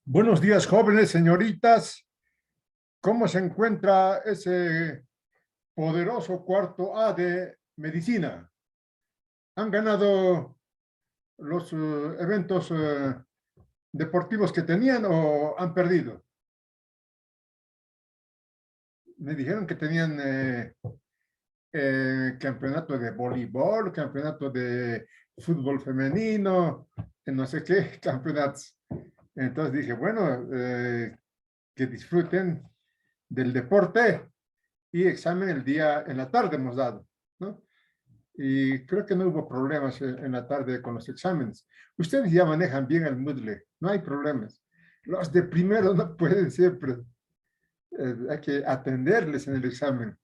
Buenos días, jóvenes, señoritas. ¿Cómo se encuentra ese poderoso cuarto A de medicina? ¿Han ganado los eventos deportivos que tenían o han perdido? Me dijeron que tenían campeonato de voleibol, campeonato de fútbol femenino, no sé qué campeonatos. Entonces dije, bueno, que disfruten del deporte y examen el día, en la tarde hemos dado, ¿no? Y creo que no hubo problemas en la tarde con los exámenes. Ustedes ya manejan bien el Moodle, no hay problemas. Los de primero no pueden siempre, hay que atenderles en el examen.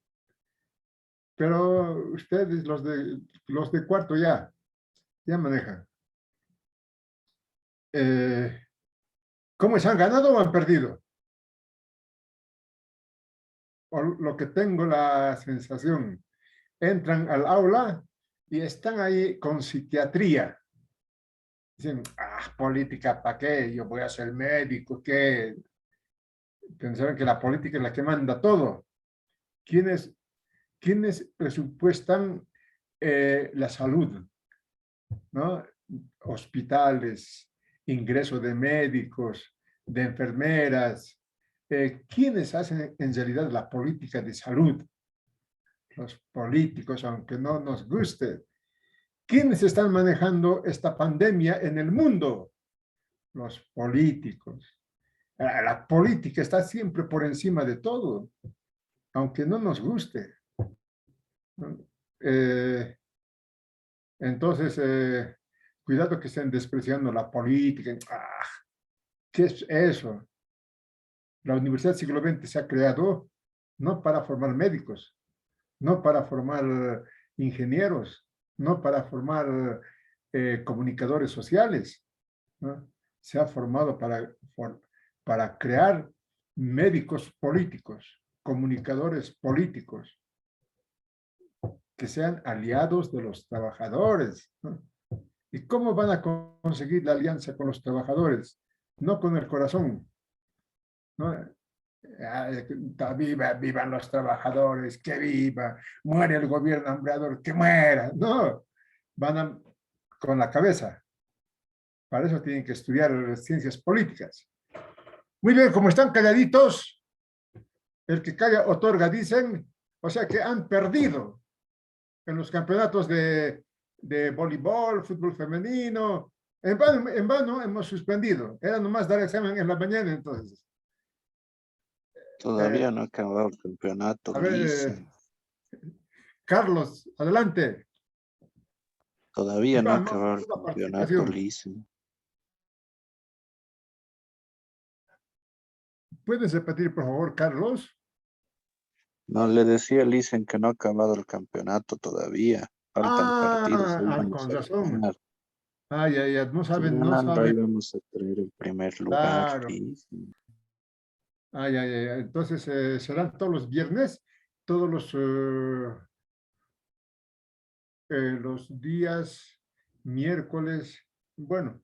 Pero ustedes, los de cuarto ya manejan. Eh, ¿Cómo se han ganado o han perdido? O lo que tengo la sensación, entran al aula y están ahí con psiquiatría. Dicen, política, ¿para qué? Yo voy a ser médico, ¿qué? Pensaron que la política es la que manda todo. ¿Quiénes, quiénes presupuestan la salud? ¿No? Hospitales, ingreso de médicos, de enfermeras. ¿Quiénes hacen en realidad la política de salud? Los políticos, aunque no nos guste. ¿Quiénes están manejando esta pandemia en el mundo? Los políticos. La política está siempre por encima de todo, aunque no nos guste, ¿no? Eh, entonces, cuidado que estén despreciando la política. ¿Qué es eso? La Universidad del Siglo XX se ha creado no para formar médicos, no para formar ingenieros, no para formar comunicadores sociales, ¿no? Se ha formado para crear médicos políticos, comunicadores políticos, que sean aliados de los trabajadores, ¿no? ¿Y cómo van a conseguir la alianza con los trabajadores? No con el corazón, ¿no? Vivan los trabajadores, que viva, muere el gobierno hambreador, que muera. No, con la cabeza. Para eso tienen que estudiar ciencias políticas. Muy bien, como están calladitos, el que calla otorga, dicen, o sea que han perdido en los campeonatos de voleibol, fútbol femenino. En vano hemos suspendido. Era nomás dar examen en la mañana, entonces. Todavía no ha acabado el campeonato, A ver, Lisa. Carlos, adelante. Todavía no ha No acabado el la campeonato, participación. Lisa. ¿Puedes repetir, por favor, Carlos? No, le decía a Lisen que no ha acabado el campeonato todavía. Faltan partidos, ahí vamos Con a razón. ganar. Ya, no Si saben, no ganando, ahí saben. vamos a traer el primer lugar, Claro. Lisa. Ya. Entonces, serán todos los viernes, todos los días miércoles. Bueno,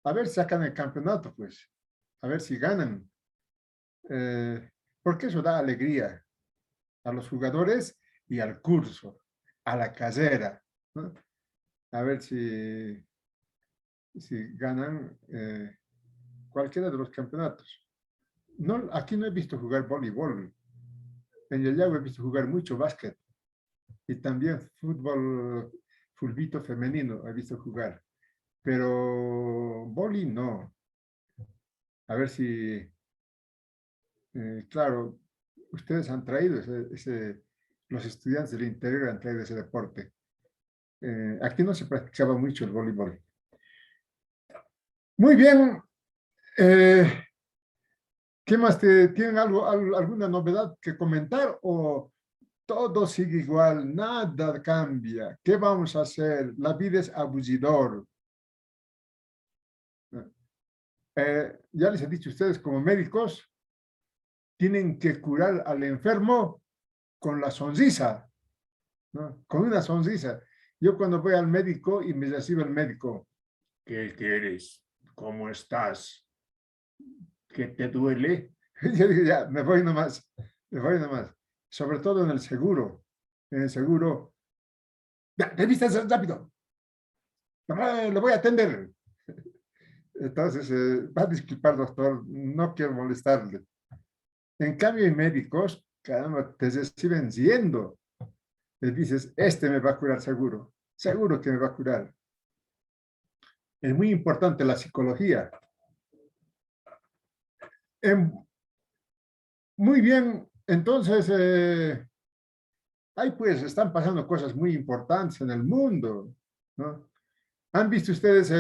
a ver si sacan el campeonato, pues. A ver si ganan. Porque eso da alegría a los jugadores y al curso, a la carrera, ¿no? A ver si ganan cualquiera de los campeonatos. No, aquí no he visto jugar voleibol. En el lago he visto jugar mucho básquet y también fútbol, fulbito femenino he visto jugar. Pero boli no. A ver si, claro, ustedes han traído los estudiantes del interior han traído ese deporte. Aquí no se practicaba mucho el voleibol. Muy bien. Eh, ¿Qué más? ¿Tienen alguna novedad que comentar o todo sigue igual? Nada cambia. ¿Qué vamos a hacer? La vida es abusidor. Ya les he dicho, ustedes como médicos tienen que curar al enfermo con la sonrisa, ¿no? Con una sonrisa. Yo cuando voy al médico y me recibe el médico, ¿qué quieres? ¿Cómo estás? ¿Que te duele? Yo dije, ya, me voy nomás, me voy nomás. Sobre todo en el seguro. En el seguro, ya, revista rápido, lo voy a atender. Entonces, va a disculpar, doctor, no quiero molestarle. En cambio, en médicos, caramba, te reciben yendo. Les dices, este me va a curar seguro, seguro que me va a curar. Es muy importante la psicología. Muy bien, entonces, ahí pues están pasando cosas muy importantes en el mundo, ¿no? ¿Han visto ustedes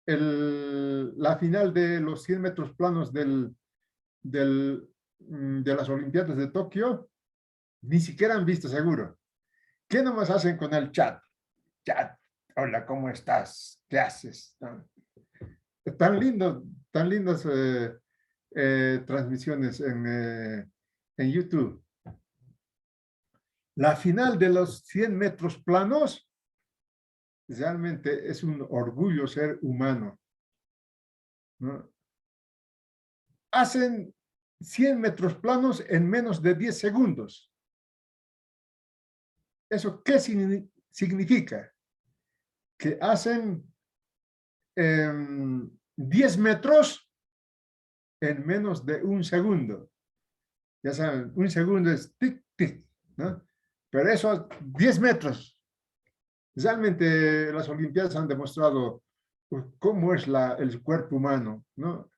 la final de los 100 metros planos de las Olimpiadas de Tokio? Ni siquiera han visto, seguro. ¿Qué nomás hacen con el chat? Chat, hola, ¿cómo estás? ¿Qué haces? Tan lindo, tan lindas transmisiones en YouTube. La final de los 100 metros planos realmente es un orgullo ser humano, ¿no? Hacen 100 metros planos en menos de 10 segundos. ¿Eso qué significa? Que hacen 10 metros en menos de un segundo. Ya saben, un segundo es tic, tic, ¿no? Pero eso, 10 metros. Realmente las Olimpiadas han demostrado cómo es el cuerpo humano, ¿no?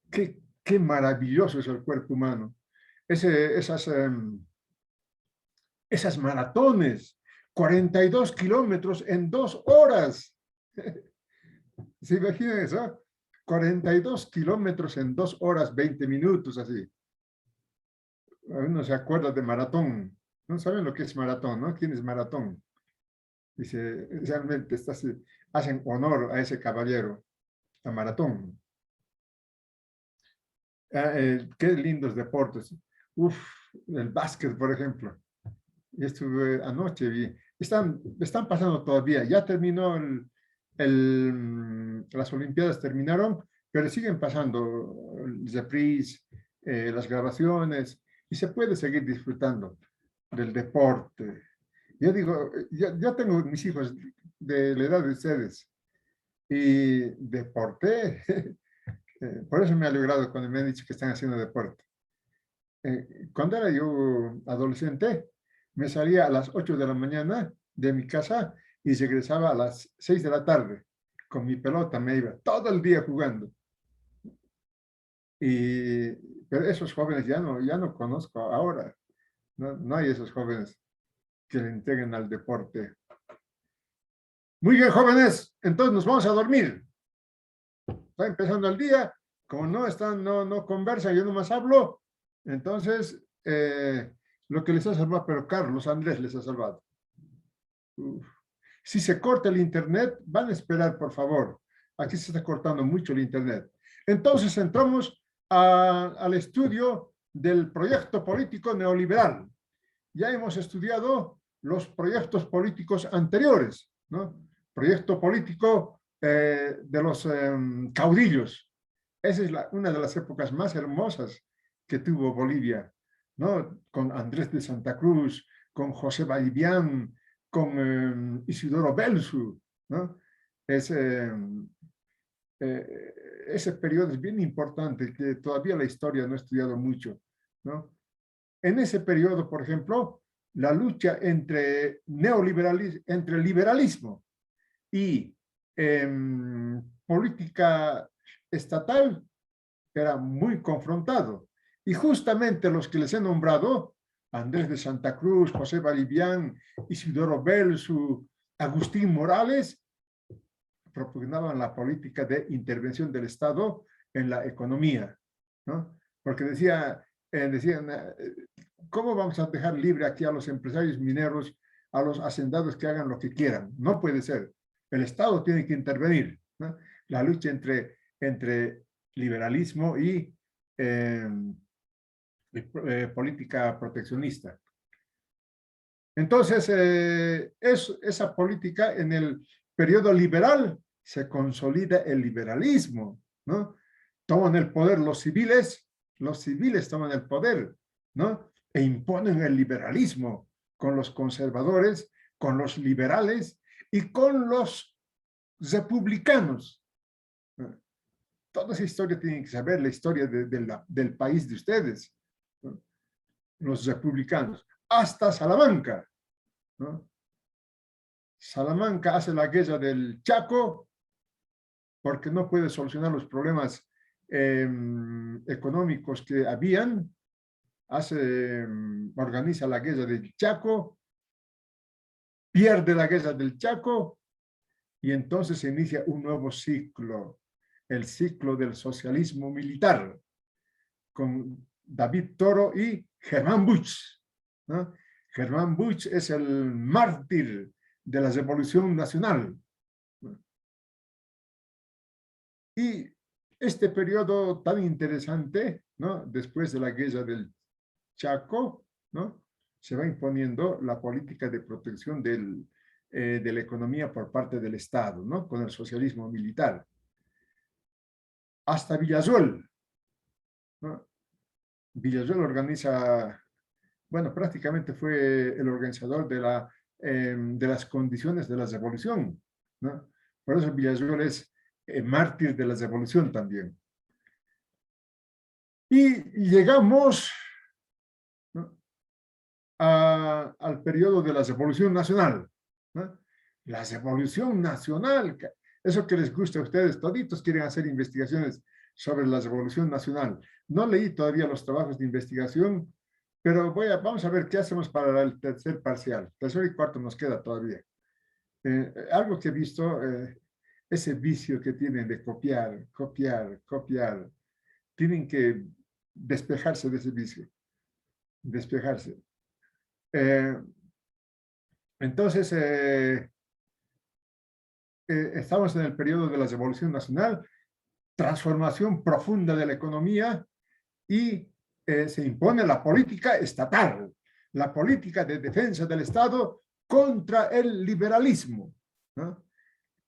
Qué maravilloso es el cuerpo humano. Esas maratones, 42 kilómetros en 2 horas. ¿Se imaginan eso? 42 kilómetros en 2 horas, 20 minutos, así. Uno se acuerda de maratón. No saben lo que es maratón, ¿no? ¿Quién es maratón? Dice, realmente hacen honor a ese caballero, a Maratón. Qué lindos deportes. Uf, el básquet, por ejemplo. Estuve anoche, están pasando todavía. Ya terminó las Olimpiadas terminaron, pero siguen pasando el reprise, las grabaciones, y se puede seguir disfrutando del deporte. Yo digo, yo tengo mis hijos de la edad de ustedes y deporte. Por eso me ha alegrado cuando me han dicho que están haciendo deporte. Cuando era yo adolescente, me salía a las 8 de la mañana de mi casa y regresaba a las 6 de la tarde. Con mi pelota me iba todo el día jugando. Pero esos jóvenes ya no conozco ahora. No hay esos jóvenes que le entreguen al deporte. Muy bien, jóvenes, entonces nos vamos a dormir. Está empezando el día, como no conversan, yo nomás hablo, entonces lo que les ha salvado, pero Carlos Andrés les ha salvado. Uf. Si se corta el internet, van a esperar, por favor. Aquí se está cortando mucho el internet. Entonces entramos al estudio del proyecto político neoliberal. Ya hemos estudiado los proyectos políticos anteriores, ¿no? Proyecto político de los caudillos. Esa es una de las épocas más hermosas que tuvo Bolivia, ¿no? Con Andrés de Santa Cruz, con José Vallivian, con Isidoro Belzu, ¿no? Ese periodo es bien importante, que todavía la historia no ha estudiado mucho, ¿no? En ese periodo, por ejemplo, la lucha entre liberalismo y política estatal era muy confrontado. Y justamente los que les he nombrado, Andrés de Santa Cruz, José Vallivian, Isidoro Belzu, Agustín Morales, propugnaban la política de intervención del Estado en la economía, ¿no? Porque decían, ¿cómo vamos a dejar libre aquí a los empresarios mineros, a los hacendados que hagan lo que quieran? No puede ser. El Estado tiene que intervenir, ¿no? La lucha entre liberalismo y política proteccionista. Entonces, esa política en el periodo liberal se consolida el liberalismo, ¿no? toman el poder los civiles toman el poder, ¿no? E imponen el liberalismo con los conservadores, con los liberales y con los republicanos. Toda esa historia tienen que saber, la historia del país de ustedes, ¿no? Los republicanos, hasta Salamanca, ¿no? Salamanca hace la guerra del Chaco porque no puede solucionar los problemas económicos que habían, organiza la guerra del Chaco, pierde la guerra del Chaco y entonces se inicia un nuevo ciclo, el ciclo del socialismo militar, con David Toro y Germán Busch, ¿no? Germán Busch es el mártir de la Revolución Nacional. Y este periodo tan interesante, ¿no? Después de la guerra del Chaco, ¿no? Se va imponiendo la política de protección de la economía por parte del Estado, ¿no? Con el socialismo militar. Hasta Villasuel, ¿no? Villasuel organiza, bueno, prácticamente fue el organizador de las condiciones de la revolución, ¿no? Por eso Villasuel es mártir de la revolución también. Y llegamos, ¿no? Al periodo de la Revolución Nacional, ¿no? La Revolución Nacional, eso que les gusta a ustedes, toditos quieren hacer investigaciones sobre la Revolución Nacional. No leí todavía los trabajos de investigación, pero vamos a ver qué hacemos para el tercer parcial. Tercer y cuarto nos queda todavía. Algo que he visto, ese vicio que tienen de copiar, copiar, copiar, tienen que despejarse de ese vicio, despejarse. Entonces, estamos en el periodo de la Revolución Nacional, transformación profunda de la economía y se impone la política estatal, la política de defensa del Estado contra el liberalismo, ¿no?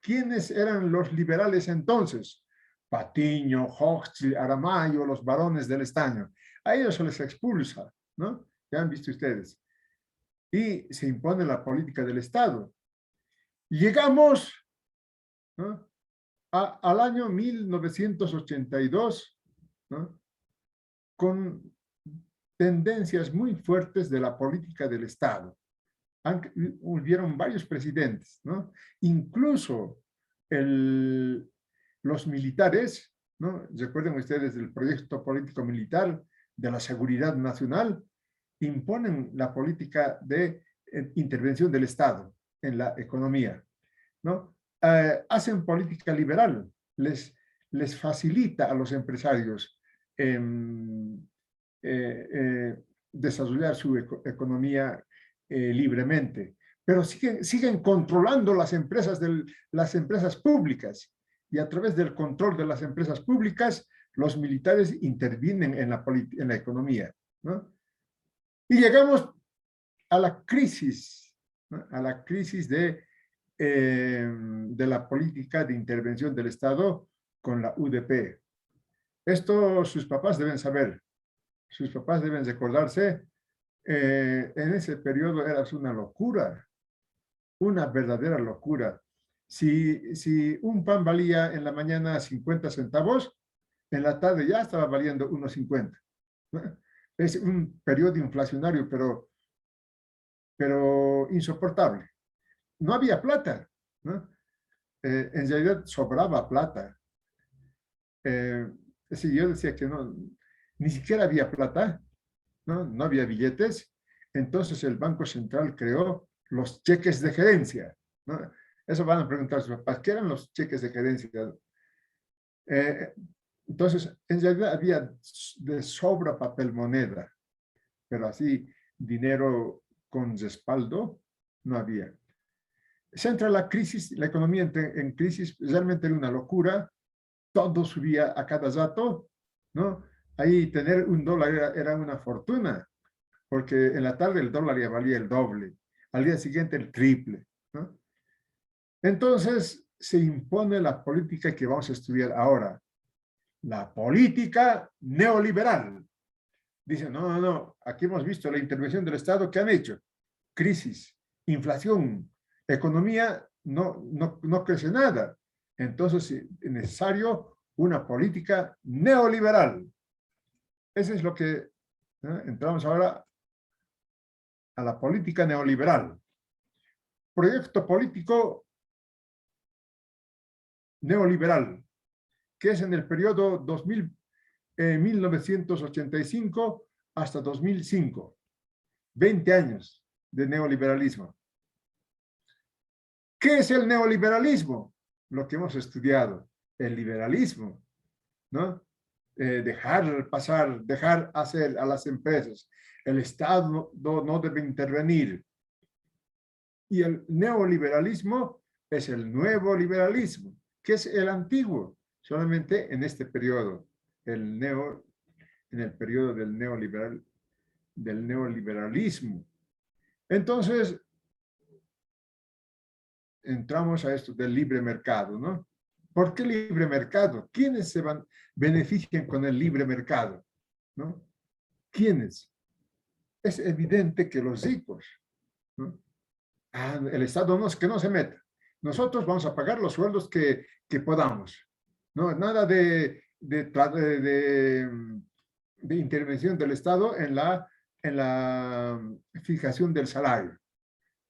¿Quiénes eran los liberales entonces? Patiño, Hochschild, Aramayo, los varones del estaño. A ellos se les expulsa, ¿no? Ya han visto ustedes. Y se impone la política del Estado. Llegamos, ¿no? Al año 1982, ¿no? Con tendencias muy fuertes de la política del Estado. Hubieron varios presidentes, ¿no? Incluso los militares, ¿no? Recuerden ustedes del proyecto político militar de la seguridad nacional, imponen la política de intervención del Estado en la economía, ¿no? Hacen política liberal, les facilita a los empresarios desarrollar su economía libremente, pero siguen controlando las empresas públicas y a través del control de las empresas públicas los militares intervienen en la economía, ¿no? Y llegamos a la crisis, ¿no? A la crisis de la política de intervención del Estado con la UDP. Esto sus papás deben saber, sus papás deben recordarse. En ese periodo era una locura, una verdadera locura. Si un pan valía en la mañana 50 centavos, en la tarde ya estaba valiendo unos 50. Es un periodo inflacionario, pero insoportable. No había plata, ¿no? En realidad sobraba plata. Yo decía que no, ni siquiera había plata, ¿no? No había billetes. Entonces el Banco Central creó los cheques de gerencia, ¿no? Eso van a preguntar sus papás, ¿qué eran los cheques de gerencia? Entonces, en realidad había de sobra papel moneda, pero así dinero con respaldo no había. Se entra la crisis, la economía en crisis, realmente era una locura, todo subía a cada rato, ¿no? Ahí tener un dólar era una fortuna, porque en la tarde el dólar ya valía el doble, al día siguiente el triple, ¿no? Entonces se impone la política que vamos a estudiar ahora, la política neoliberal. Dicen, no, no, no, aquí hemos visto la intervención del Estado que han hecho. Crisis, inflación, economía no crece nada. Entonces es necesario una política neoliberal. Eso es lo que entramos ahora a la política neoliberal. Proyecto político neoliberal, que es en el periodo 1985 hasta 2005. 20 años de neoliberalismo. ¿Qué es el neoliberalismo? Lo que hemos estudiado, el liberalismo, ¿no? Dejar pasar, dejar hacer a las empresas. El Estado no debe intervenir. Y el neoliberalismo es el nuevo liberalismo, que es el antiguo, solamente en este periodo, en el periodo del neoliberalismo. Entonces, entramos a esto del libre mercado, ¿no? ¿Por qué libre mercado? ¿Quiénes se benefician con el libre mercado? ¿No? ¿Quiénes? Es evidente que los ricos, ¿no? El Estado que no se meta. Nosotros vamos a pagar los sueldos que podamos. No, nada de intervención del Estado en la fijación del salario.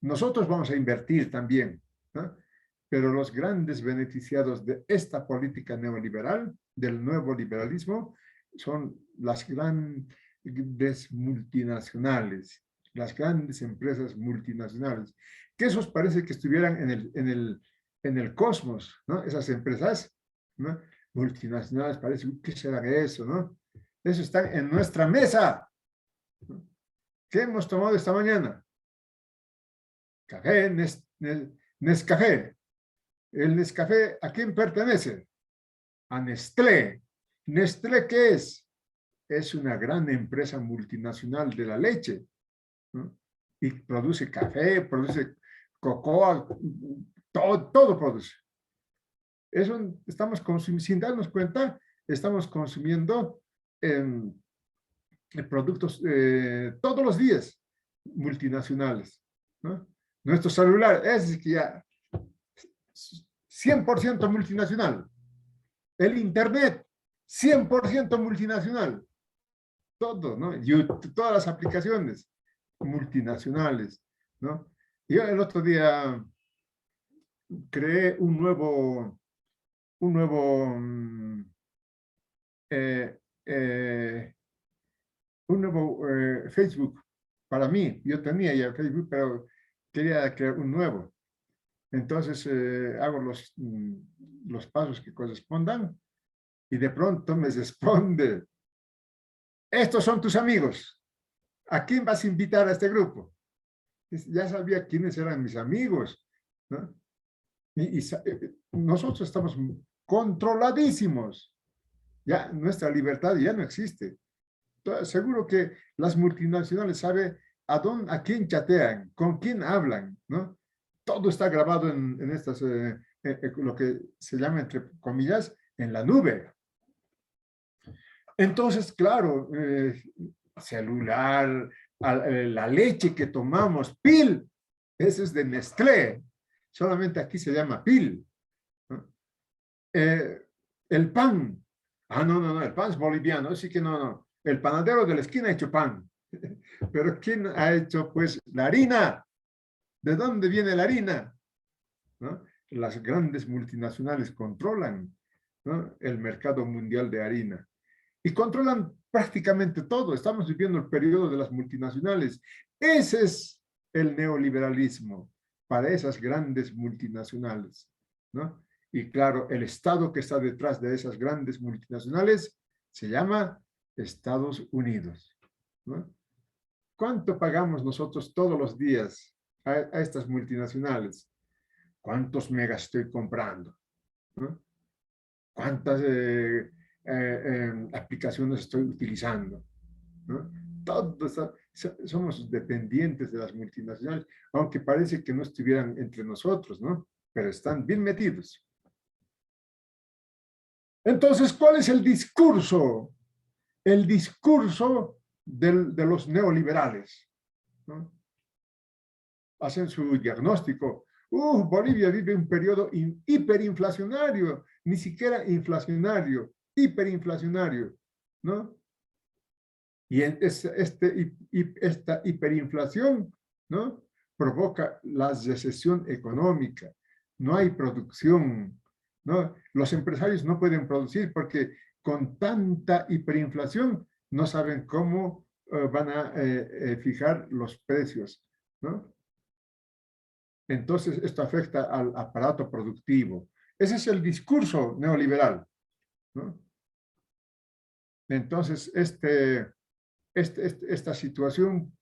Nosotros vamos a invertir también, ¿no? Pero los grandes beneficiados de esta política neoliberal, del nuevo liberalismo, son las grandes multinacionales, las grandes empresas multinacionales, que esos parece que estuvieran en el cosmos, ¿no? Esas empresas, ¿no? Multinacionales, parece, ¿qué será eso, no? Eso está en nuestra mesa. ¿Qué hemos tomado esta mañana? Café, Nescafé. ¿El Nescafé a quién pertenece? A Nestlé. ¿Nestlé qué es? Es una gran empresa multinacional de la leche, ¿no? Y produce café, produce cocoa, todo produce. Eso estamos consumiendo, sin darnos cuenta, estamos consumiendo productos todos los días multinacionales, ¿no? Nuestro celular es que ya 100% multinacional. El Internet, 100% multinacional. Todo, ¿no? YouTube, todas las aplicaciones multinacionales, ¿no? Yo el otro día creé un nuevo Facebook para mí. Yo tenía ya Facebook, pero quería crear un nuevo. Entonces hago los pasos que correspondan y de pronto me responde, estos son tus amigos, ¿a quién vas a invitar a este grupo? Ya sabía quiénes eran mis amigos, ¿no? Y nosotros estamos controladísimos, ya nuestra libertad ya no existe. Seguro que las multinacionales saben a quién chatean, con quién hablan, ¿no? Todo está grabado en estas, lo que se llama, entre comillas, en la nube. Entonces, claro, celular, la leche que tomamos, PIL, ese es de Nestlé, solamente aquí se llama PIL, ¿no? El pan, no, el pan es boliviano, así que no, el panadero de la esquina ha hecho pan, pero ¿quién ha hecho pues la harina? ¿De dónde viene la harina? ¿No? Las grandes multinacionales controlan, ¿no?, el mercado mundial de harina y controlan prácticamente todo. Estamos viviendo el periodo de las multinacionales. Ese es el neoliberalismo para esas grandes multinacionales, ¿no? Y claro, el Estado que está detrás de esas grandes multinacionales se llama Estados Unidos, ¿no? ¿Cuánto pagamos nosotros todos los días a estas multinacionales? ¿Cuántos megas estoy comprando? ¿No? ¿Cuántas aplicaciones estoy utilizando? ¿No? Todos somos dependientes de las multinacionales, aunque parece que no estuvieran entre nosotros, ¿no? Pero están bien metidos. Entonces, ¿cuál es el discurso? El discurso de los neoliberales, ¿no? Hacen su diagnóstico. Bolivia vive un periodo hiperinflacionario, ni siquiera inflacionario, hiperinflacionario, ¿no? Y esta hiperinflación, ¿no?, provoca la recesión económica. No hay producción, ¿no? Los empresarios no pueden producir porque con tanta hiperinflación no saben cómo van a fijar los precios, ¿no? Entonces, esto afecta al aparato productivo. Ese es el discurso neoliberal, ¿no? Entonces, esta situación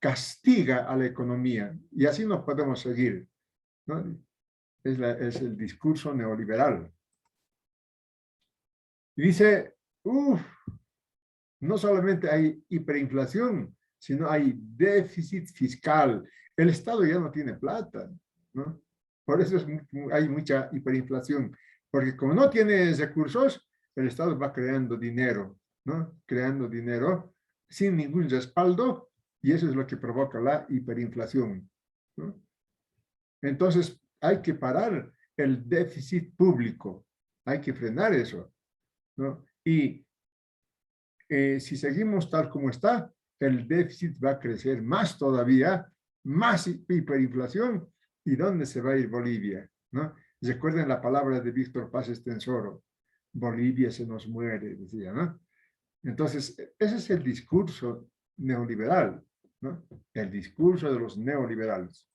castiga a la economía y así no podemos seguir, ¿no? Es el discurso neoliberal. Y dice, no solamente hay hiperinflación, sino hay déficit fiscal. El Estado ya no tiene plata, ¿no? Por eso hay mucha hiperinflación, porque como no tiene recursos, el Estado va creando dinero, ¿no? Creando dinero sin ningún respaldo, y eso es lo que provoca la hiperinflación, ¿no? Entonces, hay que parar el déficit público, hay que frenar eso, ¿no? Y si seguimos tal como está, el déficit va a crecer más todavía, más hiperinflación. ¿Y dónde se va a ir Bolivia? ¿No? Recuerden la palabra de Víctor Paz Estenssoro, Bolivia se nos muere, decía, ¿no? Entonces, ese es el discurso neoliberal, ¿no? El discurso de los neoliberales.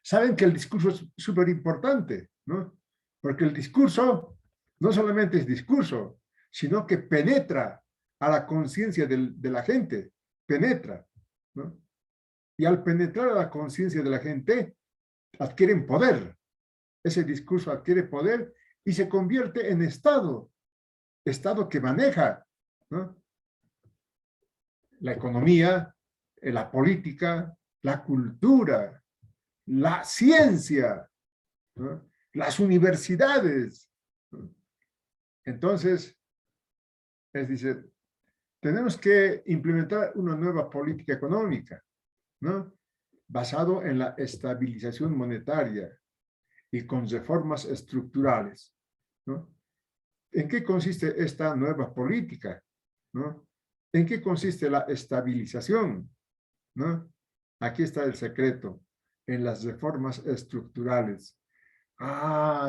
Saben que el discurso es súper importante, ¿no? Porque el discurso no solamente es discurso, sino que penetra a la conciencia de la gente, penetra, ¿no? Y al penetrar a la conciencia de la gente, adquieren poder. Ese discurso adquiere poder y se convierte en Estado, Estado que maneja, ¿no?, la economía, la política, la cultura, la ciencia, ¿no?, las universidades, ¿no? Entonces, es decir, tenemos que implementar una nueva política económica, ¿no?, basado en la estabilización monetaria y con reformas estructurales, ¿no? ¿En qué consiste esta nueva política, ¿no? ¿En qué consiste la estabilización, ¿no? Aquí está el secreto, en las reformas estructurales.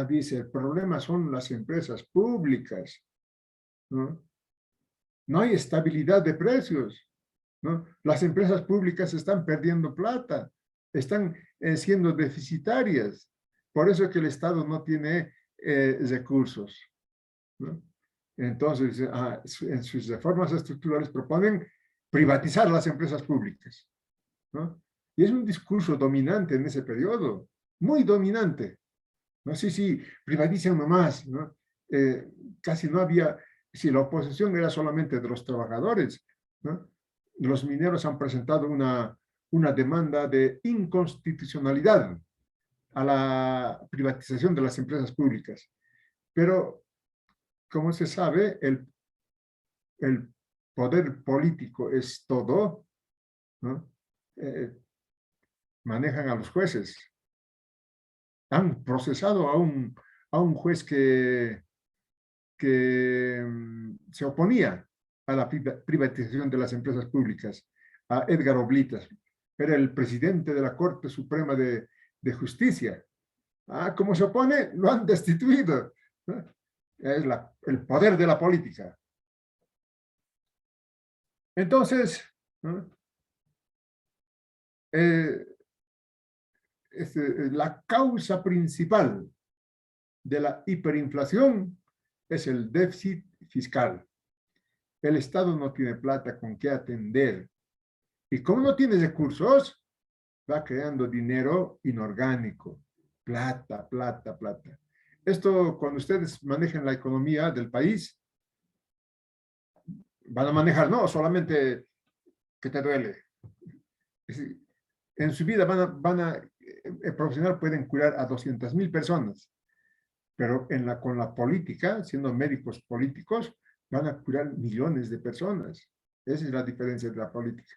Dice, el problema son las empresas públicas, ¿no? No hay estabilidad de precios, ¿no? Las empresas públicas están perdiendo plata, están siendo deficitarias. Por eso es que el Estado no tiene recursos, ¿no? Entonces, en sus reformas estructurales proponen privatizar las empresas públicas, ¿no? Y es un discurso dominante en ese periodo, muy dominante. No sé si privaticen nomás, ¿no? Casi no había, si la oposición era solamente de los trabajadores, ¿no? Los mineros han presentado una demanda de inconstitucionalidad a la privatización de las empresas públicas. Pero, como se sabe, el poder político es todo, ¿no? Manejan a los jueces. Han procesado a un juez que se oponía a la privatización de las empresas públicas, a Edgar Oblitas. Era el presidente de la Corte Suprema de Justicia. Como se opone, lo han destituido, ¿no? Es el poder de la política. Entonces, ¿no?, la causa principal de la hiperinflación es el déficit fiscal. El Estado no tiene plata con qué atender. Y como no tiene recursos, va creando dinero inorgánico. Plata, plata, plata. Esto, cuando ustedes manejen la economía del país, van a manejar, no solamente que te duele. En su vida el profesional pueden curar a 200,000 personas, pero con la política, siendo médicos políticos, van a curar millones de personas. Esa es la diferencia de la política.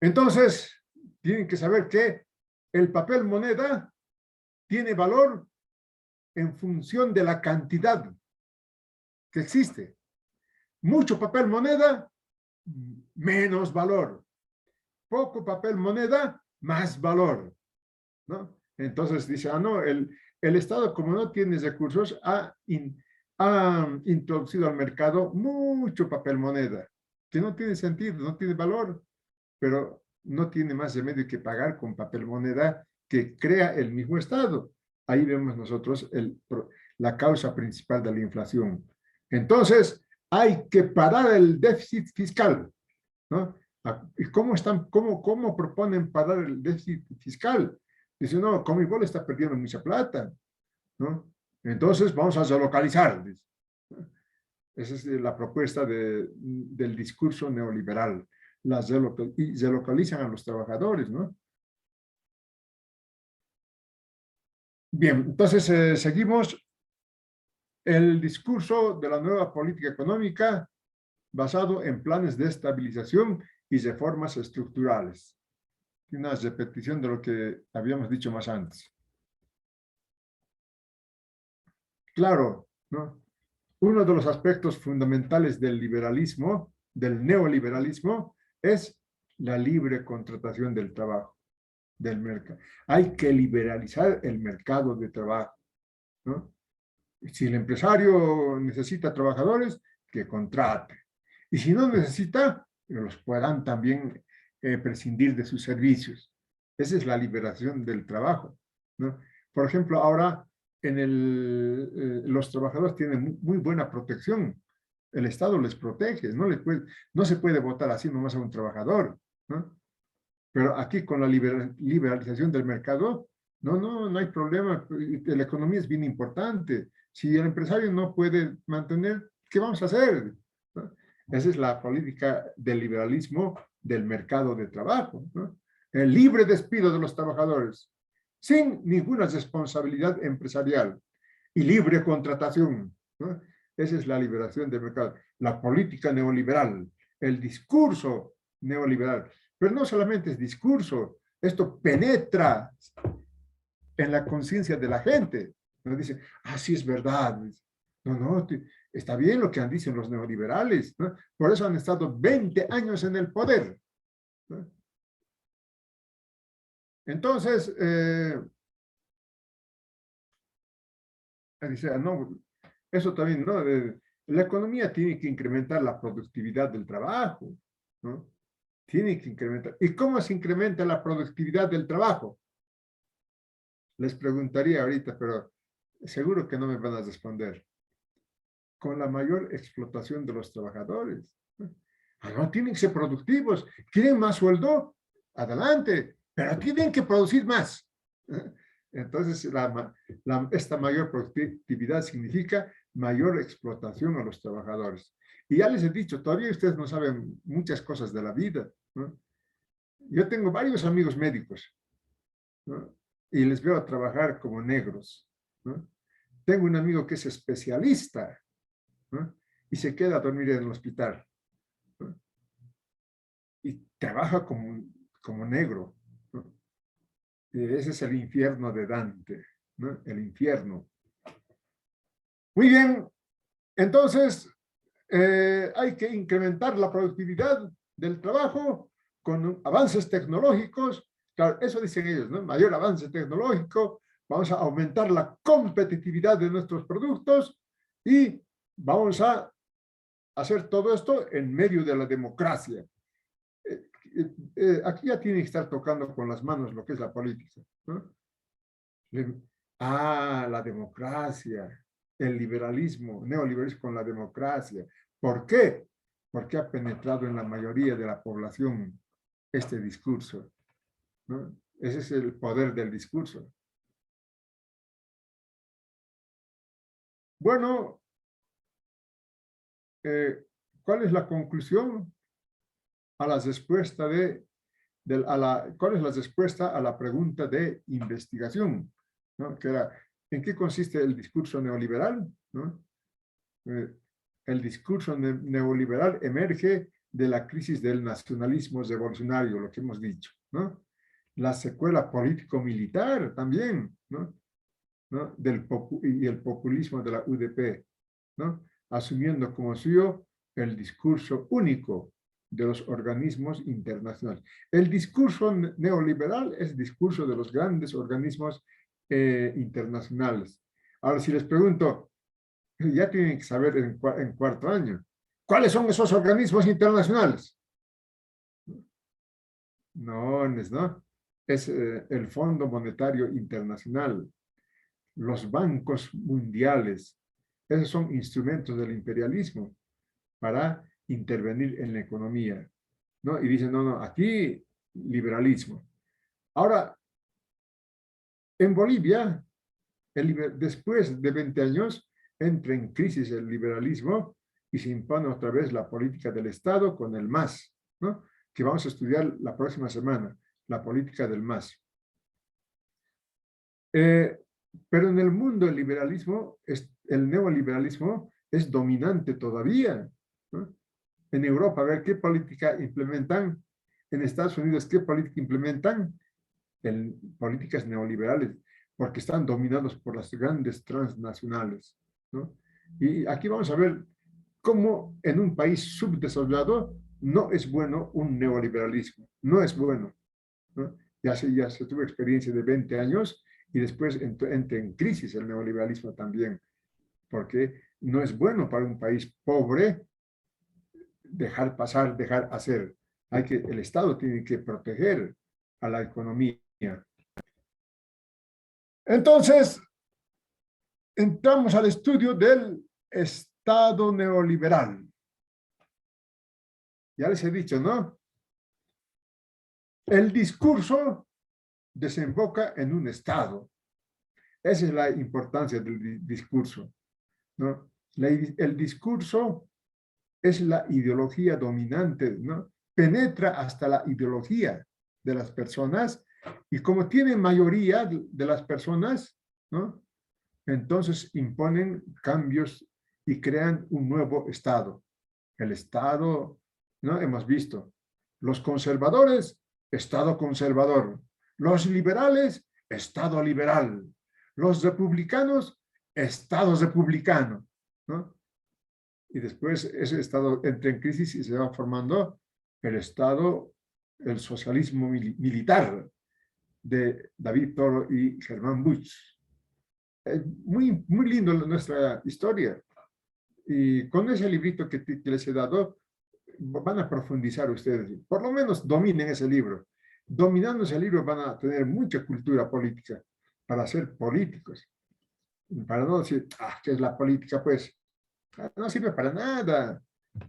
Entonces, tienen que saber que el papel moneda tiene valor en función de la cantidad que existe. Mucho papel moneda, menos valor. Poco papel moneda, más valor, ¿no? Entonces dice, no, el Estado, como no tiene recursos, ha introducido al mercado mucho papel moneda, que no tiene sentido, no tiene valor, pero no tiene más remedio que pagar con papel moneda que crea el mismo Estado. Ahí vemos nosotros la causa principal de la inflación. Entonces, hay que parar el déficit fiscal, ¿no? ¿Y cómo proponen parar el déficit fiscal? Dicen, no, Comibol está perdiendo mucha plata, ¿no? Entonces vamos a relocalizar. Esa es la propuesta del discurso neoliberal. Y relocalizan a los trabajadores, ¿no? Bien, entonces seguimos el discurso de la nueva política económica basado en planes de estabilización y reformas estructurales. Una repetición de lo que habíamos dicho más antes. Claro, ¿no? Uno de los aspectos fundamentales del liberalismo, del neoliberalismo, es la libre contratación del trabajo, del mercado. Hay que liberalizar el mercado de trabajo, ¿no? Si el empresario necesita trabajadores, que contrate. Y si no necesita, los puedan también prescindir de sus servicios. Esa es la liberación del trabajo, ¿no? Por ejemplo, ahora los trabajadores tienen muy buena protección. El Estado les protege, no se puede votar así nomás a un trabajador, ¿no? Pero aquí con la liberalización del mercado, no hay problema. La economía es bien importante. Si el empresario no puede mantener, ¿qué vamos a hacer? ¿No? Esa es la política del liberalismo del mercado de trabajo, ¿no? El libre despido de los trabajadores, sin ninguna responsabilidad empresarial y libre contratación, ¿no? Esa es la liberación del mercado. La política neoliberal, el discurso neoliberal. Pero no solamente es discurso, esto penetra en la conciencia de la gente. ¿No? Dice, sí es verdad. No, está bien lo que han dicho los neoliberales, ¿no? Por eso han estado 20 años en el poder, ¿no? Entonces, dice, no, eso también, ¿no? La economía tiene que incrementar la productividad del trabajo, ¿no? Tiene que incrementar. ¿Y cómo se incrementa la productividad del trabajo? Les preguntaría ahorita, pero seguro que no me van a responder. Con la mayor explotación de los trabajadores. No tienen que ser productivos. ¿Quieren más sueldo? Adelante, pero tienen que producir más. Entonces, esta mayor productividad significa mayor explotación a los trabajadores. Y ya les he dicho, todavía ustedes no saben muchas cosas de la vida, ¿no? Yo tengo varios amigos médicos, ¿no? Y les veo trabajar como negros, ¿no? Tengo un amigo que es especialista, ¿no? Y se queda a dormir en el hospital, ¿no? Y trabaja como negro, ¿no? Ese es el infierno de Dante, ¿no? El infierno. Muy bien, entonces hay que incrementar la productividad del trabajo con avances tecnológicos. Claro, eso dicen ellos, ¿no? Mayor avance tecnológico, vamos a aumentar la competitividad de nuestros productos y vamos a hacer todo esto en medio de la democracia. Aquí ya tiene que estar tocando con las manos lo que es la política, ¿no? La democracia, el liberalismo, neoliberalismo con la democracia. ¿Por qué? Porque ha penetrado en la mayoría de la población este discurso, ¿no? Ese es el poder del discurso. Bueno, ¿cuál es la conclusión a la respuesta ¿cuál es la respuesta a la pregunta de investigación? ¿No? Que era, ¿En qué consiste el discurso neoliberal? ¿No? El discurso neoliberal emerge de la crisis del nacionalismo revolucionario, lo que hemos dicho, ¿no? La secuela político-militar también, ¿no? ¿No? Y el populismo de la UDP, ¿no? Asumiendo como suyo el discurso único de los organismos internacionales. El discurso neoliberal es el discurso de los grandes organismos internacionales. Ahora, si les pregunto, ya tienen que saber en cuarto año, ¿cuáles son esos organismos internacionales? No, no. Es el Fondo Monetario Internacional, los bancos mundiales. Esos son instrumentos del imperialismo para intervenir en la economía, ¿no? Y dicen, no, aquí liberalismo. Ahora, en Bolivia, después de 20 años, entra en crisis el liberalismo y se impone otra vez la política del Estado con el MAS, ¿no? Que vamos a estudiar la próxima semana, la política del MAS. Pero en el mundo el liberalismo, el neoliberalismo es dominante todavía, ¿no? En Europa, a ver qué política implementan. En Estados Unidos, qué política implementan. En políticas neoliberales, porque están dominados por las grandes transnacionales, ¿no? Y aquí vamos a ver cómo en un país subdesarrollado no es bueno un neoliberalismo, no es bueno, ¿no? Ya se tuvo experiencia de 20 años y después entra en crisis el neoliberalismo también, porque no es bueno para un país pobre dejar pasar, dejar hacer. El Estado tiene que proteger a la economía. Entonces, entramos al estudio del Estado neoliberal. Ya les he dicho, ¿no? El discurso desemboca en un Estado. Esa es la importancia del discurso, ¿no? El discurso es la ideología dominante, ¿no? Penetra hasta la ideología de las personas y como tiene mayoría de las personas, ¿no? Entonces imponen cambios y crean un nuevo Estado. El Estado, ¿no? Hemos visto. Los conservadores, Estado conservador. Los liberales, Estado liberal. Los republicanos, Estado republicano, ¿no? Y después ese Estado entra en crisis y se va formando el Estado, el socialismo militar de David Toro y Germán Busch. Muy, muy lindo nuestra historia. Y con ese librito que les he dado, van a profundizar ustedes. Por lo menos dominen ese libro. Dominando ese libro van a tener mucha cultura política para ser políticos. Para no decir, ¿qué es la política? Pues no sirve para nada.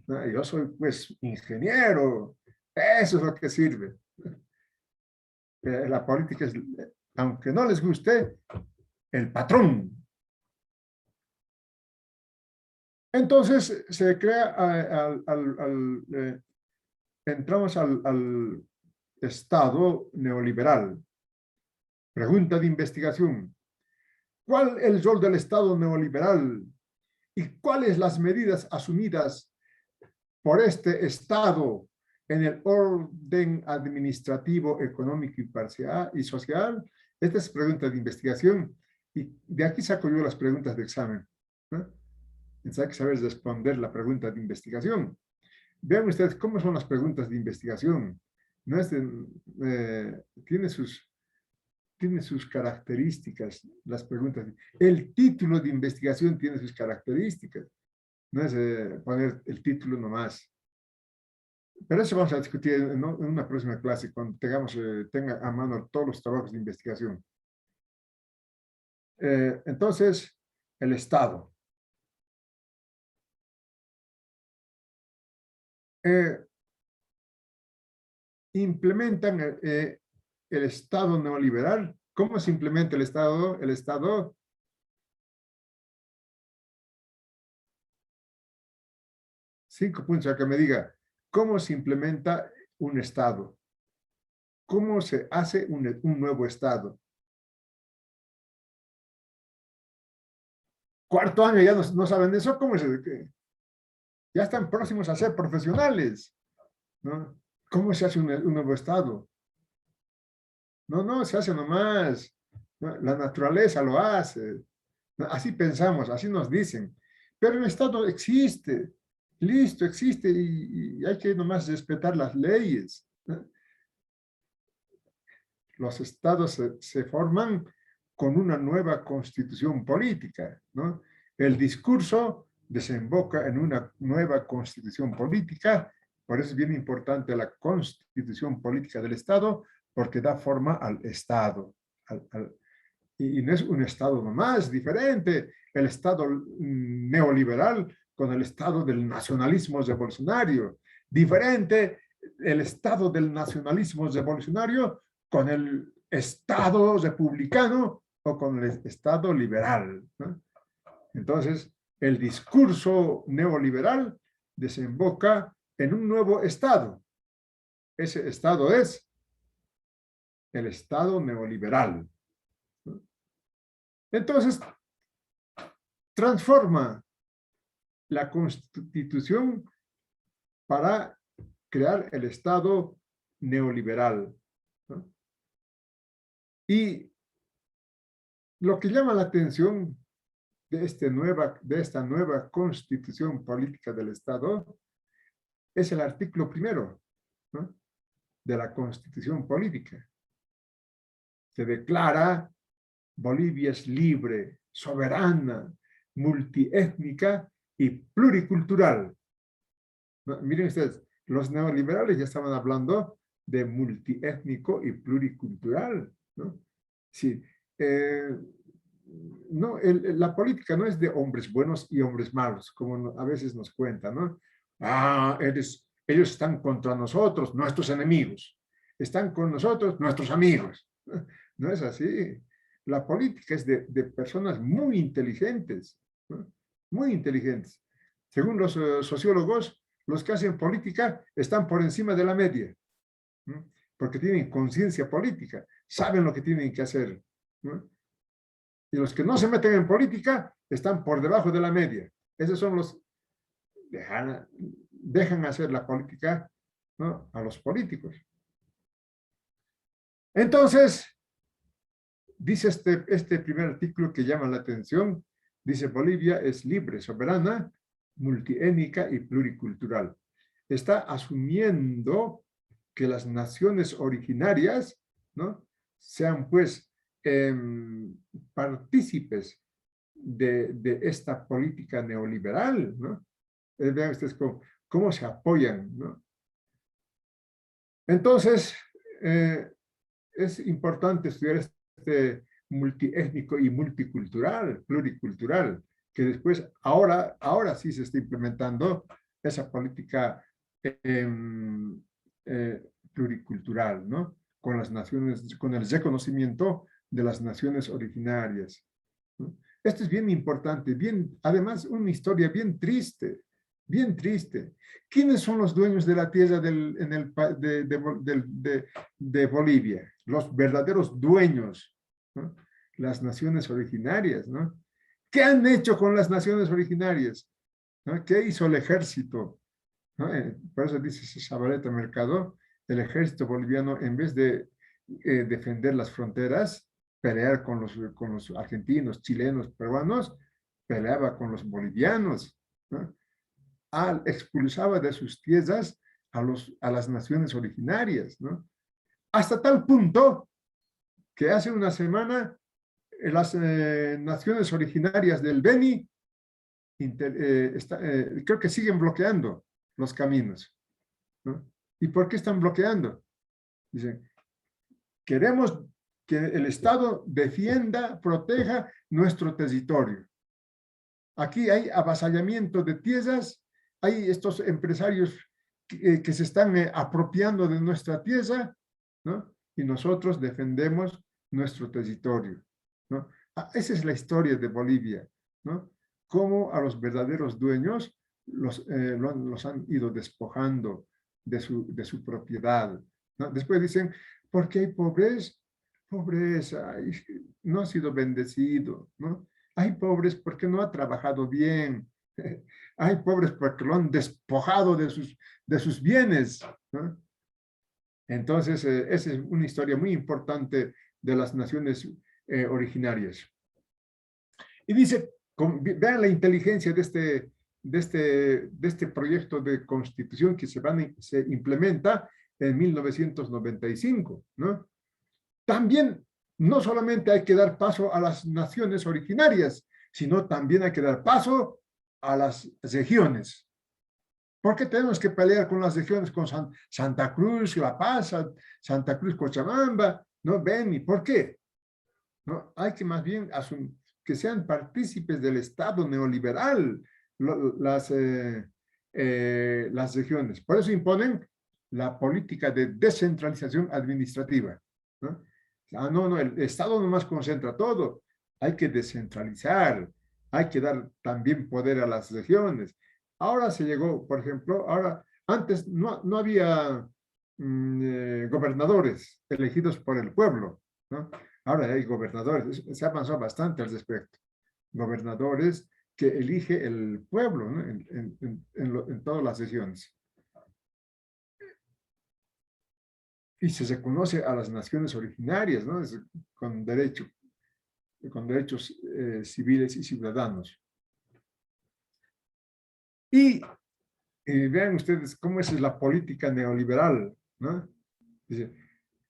No, yo soy pues ingeniero. Eso es lo que sirve. La política es, aunque no les guste, el patrón. Entonces se crea, entramos al Estado neoliberal. Pregunta de investigación. ¿Cuál es el rol del Estado neoliberal y cuáles las medidas asumidas por este Estado en el orden administrativo, económico y social? Esta es pregunta de investigación y de aquí saco yo las preguntas de examen, ¿no? Hay que saber responder la pregunta de investigación. Vean ustedes cómo son las preguntas de investigación. ¿No? Tiene sus características, las preguntas. El título de investigación tiene sus características. No es poner el título nomás. Pero eso vamos a discutir en una próxima clase, cuando tenga a mano todos los trabajos de investigación. Entonces, el Estado. Implementan el Estado neoliberal. ¿Cómo se implementa el Estado? El Estado 5 puntos a que me diga, ¿cómo se implementa un Estado? ¿Cómo se hace un nuevo Estado? cuarto año ya no saben eso, ¿cómo es? Ya están próximos a ser profesionales, ¿no? ¿Cómo se hace un nuevo Estado? No, se hace nomás, ¿no? La naturaleza lo hace, ¿no? Así pensamos, así nos dicen, pero el Estado existe, listo, existe y hay que nomás respetar las leyes, ¿no? Los estados se forman con una nueva constitución política, ¿no? El discurso desemboca en una nueva constitución política, por eso es bien importante la constitución política del Estado, porque da forma al Estado. Y no es un Estado nomás, diferente, el Estado neoliberal con el Estado del nacionalismo revolucionario, diferente el Estado del nacionalismo revolucionario con el Estado republicano o con el Estado liberal, ¿no? Entonces, el discurso neoliberal desemboca en un nuevo Estado. Ese Estado es el Estado neoliberal, ¿no? Entonces, transforma la Constitución para crear el Estado neoliberal, ¿no? Y lo que llama la atención de esta nueva constitución política del Estado es el artículo primero, ¿no?, de la constitución política. Se declara Bolivia es libre, soberana, multiétnica y pluricultural, ¿no? Miren ustedes, los neoliberales ya estaban hablando de multiétnico y pluricultural, ¿no? Sí, no, la política no es de hombres buenos y hombres malos, como a veces nos cuentan, ¿no? Ellos están contra nosotros, nuestros enemigos. Están con nosotros, nuestros amigos. No es así. La política es de personas muy inteligentes, ¿no? Muy inteligentes. Según los sociólogos, los que hacen política están por encima de la media, ¿no?, porque tienen conciencia política, saben lo que tienen que hacer, ¿no? Y los que no se meten en política están por debajo de la media. Esos son los que dejan hacer la política, ¿no?, a los políticos. Entonces, dice este primer artículo que llama la atención, dice Bolivia es libre, soberana, multiétnica y pluricultural. Está asumiendo que las naciones originarias, ¿no?, sean pues partícipes de esta política neoliberal, ¿no? Vean ustedes cómo se apoyan, ¿no? Entonces, es importante estudiar este multiétnico y multicultural, pluricultural, que después, ahora sí se está implementando esa política pluricultural, ¿no? Con las naciones, con el reconocimiento de las naciones originarias, ¿no? Esto es bien importante, además una historia bien triste, bien triste. ¿Quiénes son los dueños de la tierra de Bolivia? Los verdaderos dueños, ¿no? Las naciones originarias, ¿no? ¿Qué han hecho con las naciones originarias? ¿No? ¿Qué hizo el ejército? ¿No? Por eso dice Zabaleta Mercado, el ejército boliviano, en vez de defender las fronteras, pelear con los argentinos, chilenos, peruanos, peleaba con los bolivianos, ¿no? Expulsaba de sus tierras a las naciones originarias, ¿no? Hasta tal punto que hace una semana las naciones originarias del Beni creo que siguen bloqueando los caminos, ¿no? ¿Y por qué están bloqueando? Dicen, queremos que el Estado defienda, proteja nuestro territorio. Aquí hay avasallamiento de tierras, hay estos empresarios que se están apropiando de nuestra tierra, ¿no? Y nosotros defendemos nuestro territorio, ¿no? Esa es la historia de Bolivia, ¿no? Cómo a los verdaderos dueños los han ido despojando de su propiedad, ¿no? Después dicen, ¿por qué hay pobreza? Pobreza, no ha sido bendecido, ¿no? Hay pobres porque no ha trabajado bien. Hay pobres porque lo han despojado de sus bienes, ¿no? Entonces, esa es una historia muy importante de las naciones originarias. Y dice, vean la inteligencia de este proyecto de constitución que se implementa en 1995, ¿no? También, no solamente hay que dar paso a las naciones originarias, sino también hay que dar paso a las regiones. ¿Por qué tenemos que pelear con las regiones, con Santa Cruz, La Paz, Santa Cruz, Cochabamba? ¿No? Beni, ¿por qué? ¿No? Hay que más bien que sean partícipes del Estado neoliberal las regiones. Por eso imponen la política de descentralización administrativa, ¿no? No, el Estado nomás concentra todo. Hay que descentralizar, hay que dar también poder a las regiones. Ahora se llegó, por ejemplo, antes no había gobernadores elegidos por el pueblo, ¿no? Ahora hay gobernadores, se avanzó bastante al respecto. Gobernadores que elige el pueblo, ¿no? En todas las regiones. Y se reconoce a las naciones originarias, ¿no? Con derechos civiles y ciudadanos. Y vean ustedes cómo es la política neoliberal, ¿no? Dice,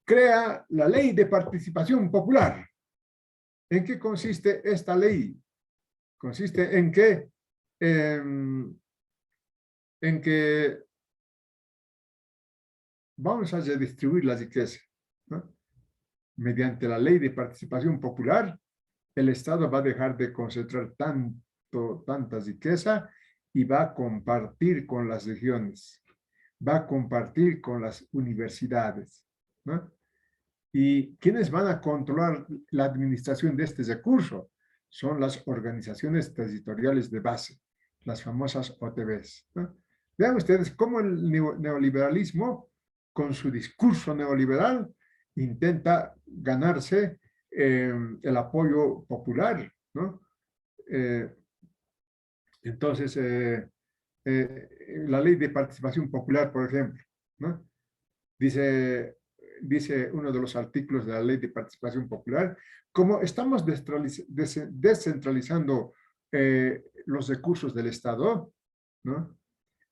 crea la ley de participación popular. ¿En qué consiste esta ley? Consiste en que vamos a redistribuir la riqueza, ¿no? Mediante la ley de participación popular, el Estado va a dejar de concentrar tanta riqueza y va a compartir con las regiones, va a compartir con las universidades, ¿no? ¿Y quiénes van a controlar la administración de este recurso? Son las organizaciones territoriales de base, las famosas OTBs, ¿no? Vean ustedes cómo el neoliberalismo, con su discurso neoliberal, intenta ganarse el apoyo popular, ¿no? Entonces, la ley de participación popular, por ejemplo, ¿no? Dice uno de los artículos de la ley de participación popular, como estamos descentralizando los recursos del Estado, ¿no?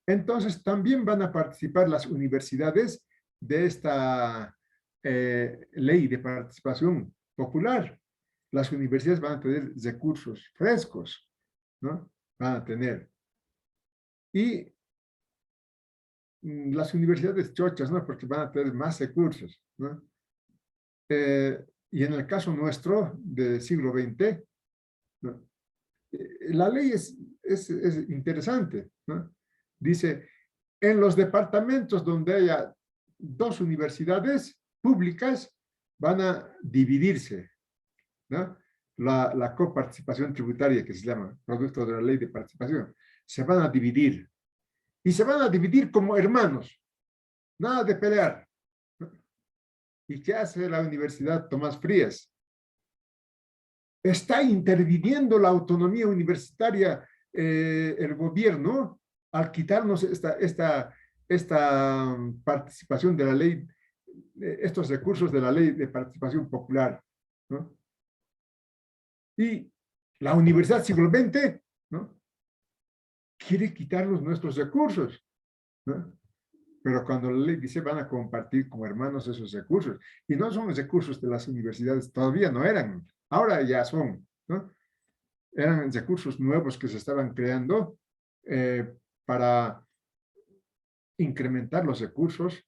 Entonces también van a participar las universidades de esta ley de participación popular. Las universidades van a tener recursos frescos, ¿no? Van a tener. Y las universidades chochas, ¿no? Porque van a tener más recursos, ¿no? Y en el caso nuestro del siglo XX, ¿no? La ley es interesante, ¿no? Dice, en los departamentos donde haya dos universidades públicas, van a dividirse, ¿no? La coparticipación tributaria, que se llama, producto de la ley de participación, se van a dividir. Y se van a dividir como hermanos, nada de pelear. ¿Y qué hace la Universidad Tomás Frías? Está interviniendo la autonomía universitaria el gobierno al quitarnos esta participación de la ley, estos recursos de la ley de participación popular, ¿no? Y la Universidad Siglo XX, ¿no? Quiere quitarnos nuestros recursos, ¿no? Pero cuando la ley dice van a compartir como hermanos esos recursos, y no son los recursos de las universidades, todavía no eran, ahora ya son, ¿no? Eran recursos nuevos que se estaban creando para incrementar los recursos,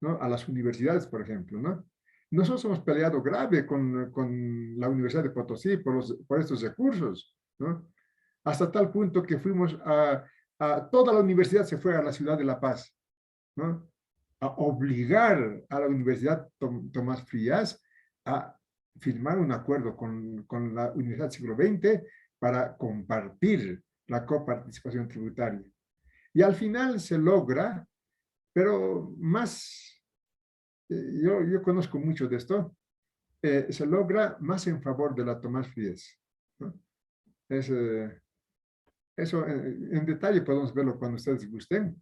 ¿no? A las universidades, por ejemplo, ¿no? Nosotros hemos peleado grave con la Universidad de Potosí por estos recursos, ¿no? Hasta tal punto que fuimos toda la universidad se fue a la ciudad de La Paz, ¿no? A obligar a la Universidad Tomás Frías a firmar un acuerdo con la Universidad Siglo XX para compartir la coparticipación tributaria. Y al final se logra, pero más, yo conozco mucho de esto, se logra más en favor de la Tomás Frías, ¿no? Es, eso en detalle podemos verlo cuando ustedes gusten.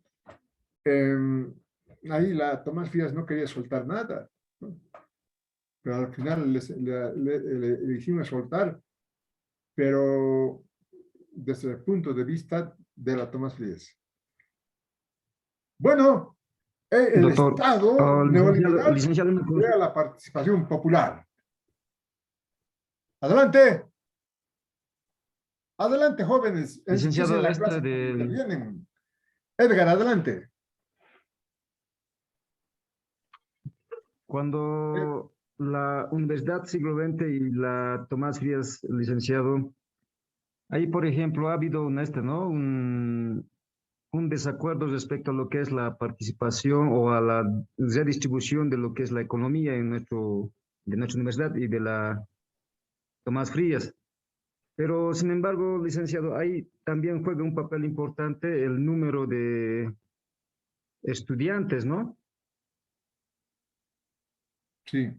Ahí la Tomás Frías no quería soltar nada, ¿no? Pero al final le hicimos soltar, pero desde el punto de vista de la Tomás Frías. Bueno, el Doctor, Estado neoliberal licenciado, crea la participación popular. Adelante. Adelante, jóvenes. Es en licenciado, la este clase que del, intervienen. Edgar, adelante. cuando la Universidad Siglo XX y la Tomás Frías, licenciado, ahí, por ejemplo, ha habido ¿no? Un desacuerdo respecto a lo que es la participación o a la redistribución de lo que es la economía en de nuestra universidad y de la Tomás Frías. Pero, sin embargo, licenciado, ahí también juega un papel importante el número de estudiantes, ¿no? Sí.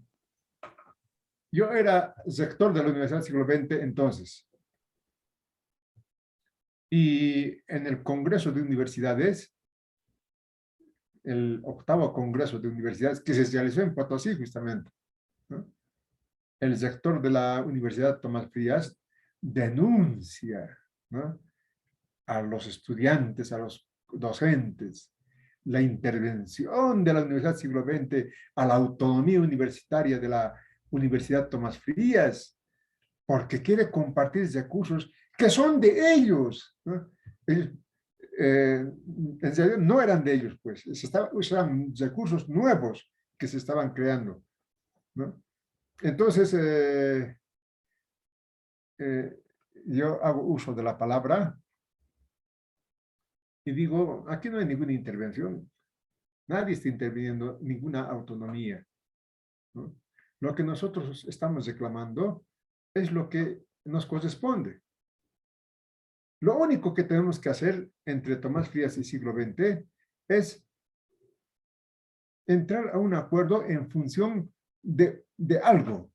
Yo era rector de la Universidad del Siglo XX entonces. Y en el Congreso de Universidades, el 8º Congreso de Universidades, que se realizó en Potosí justamente, ¿no? El rector de la Universidad Tomás Frías denuncia, ¿no?, a los estudiantes, a los docentes, la intervención de la Universidad del Siglo XX a la autonomía universitaria de la Universidad Tomás Frías, porque quiere compartir recursos que son de ellos, ¿no? Ellos, en realidad no eran de ellos, pues, eran recursos nuevos que se estaban creando, ¿no? Entonces, yo hago uso de la palabra y digo, aquí no hay ninguna intervención, nadie está interviniendo, ninguna autonomía, ¿no? Lo que nosotros estamos reclamando es lo que nos corresponde. Lo único que tenemos que hacer entre Tomás Frías y Siglo XX es entrar a un acuerdo en función de algo.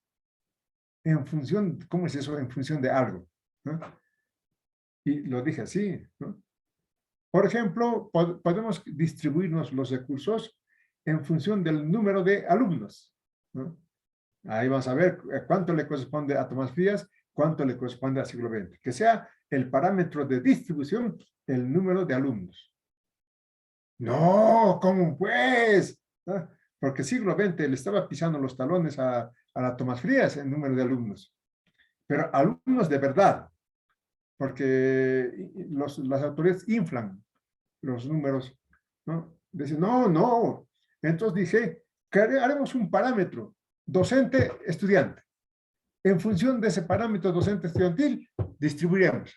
En función, ¿cómo es eso? En función de algo, ¿no? Y lo dije así, ¿no? Por ejemplo, podemos distribuirnos los recursos en función del número de alumnos, ¿no? Ahí vamos a ver cuánto le corresponde a Tomás Frías, cuánto le corresponde al Siglo XX. Que sea el parámetro de distribución el número de alumnos. No, ¿cómo pues? ¿No? Porque Siglo XX le estaba pisando los talones a la Tomás Frías en número de alumnos. Pero alumnos de verdad, porque las autoridades inflan los números, ¿no? Dicen, no, no. Entonces dije, que haremos un parámetro docente-estudiante. En función de ese parámetro docente-estudiantil, distribuiremos.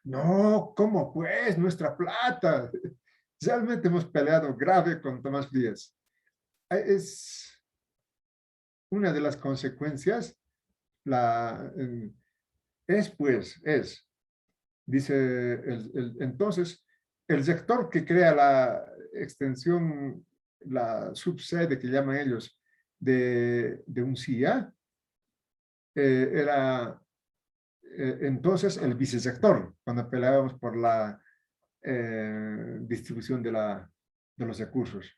No, ¿cómo pues? Nuestra plata. Realmente hemos peleado grave con Tomás Frías. Es una de las consecuencias, dice entonces, el rector que crea la extensión, la subsede que llaman ellos de un CIA, era entonces el vicerrector, cuando peleábamos por la distribución de los recursos.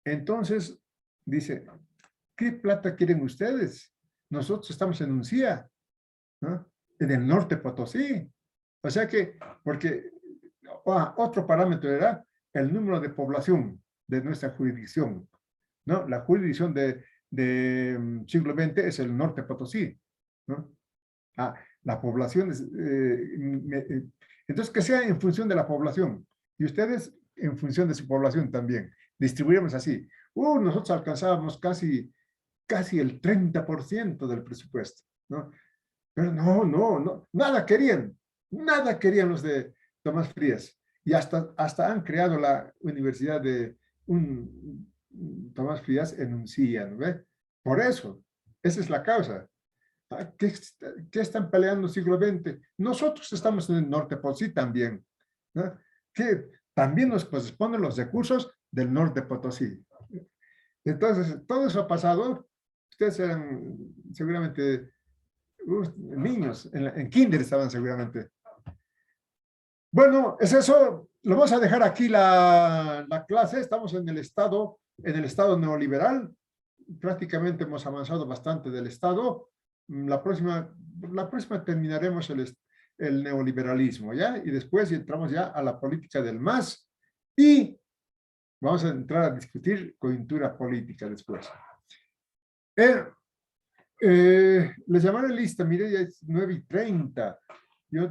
Entonces, dice, ¿qué plata quieren ustedes? Nosotros estamos en un CIA, ¿no?, en el norte Potosí. O sea que, porque otro parámetro era el número de población de nuestra jurisdicción, ¿no? La jurisdicción de siglo XX es el norte Potosí, ¿no? La población es, entonces que sea en función de la población y ustedes en función de su población también. Distribuimos así. Nosotros alcanzábamos casi el 30% del presupuesto, ¿no? Pero no, nada querían los de Tomás Frías. Y hasta han creado la universidad de Tomás Frías en Uncía, ¿no ve? Por eso, esa es la causa. ¿Qué están peleando el siglo XX? Nosotros estamos en el norte Potosí también, ¿no? Que también nos corresponden los recursos del norte Potosí. Entonces, todo eso ha pasado. Ustedes eran seguramente Niños, en kinder estaban seguramente. Bueno, es eso. Lo vamos a dejar aquí la clase. Estamos en el estado neoliberal. Prácticamente hemos avanzado bastante del estado. La próxima terminaremos el neoliberalismo, ¿ya? Y después entramos ya a la política del MAS y vamos a entrar a discutir coyuntura política después. Les llamaré lista, mire, ya es 9:30. Yo,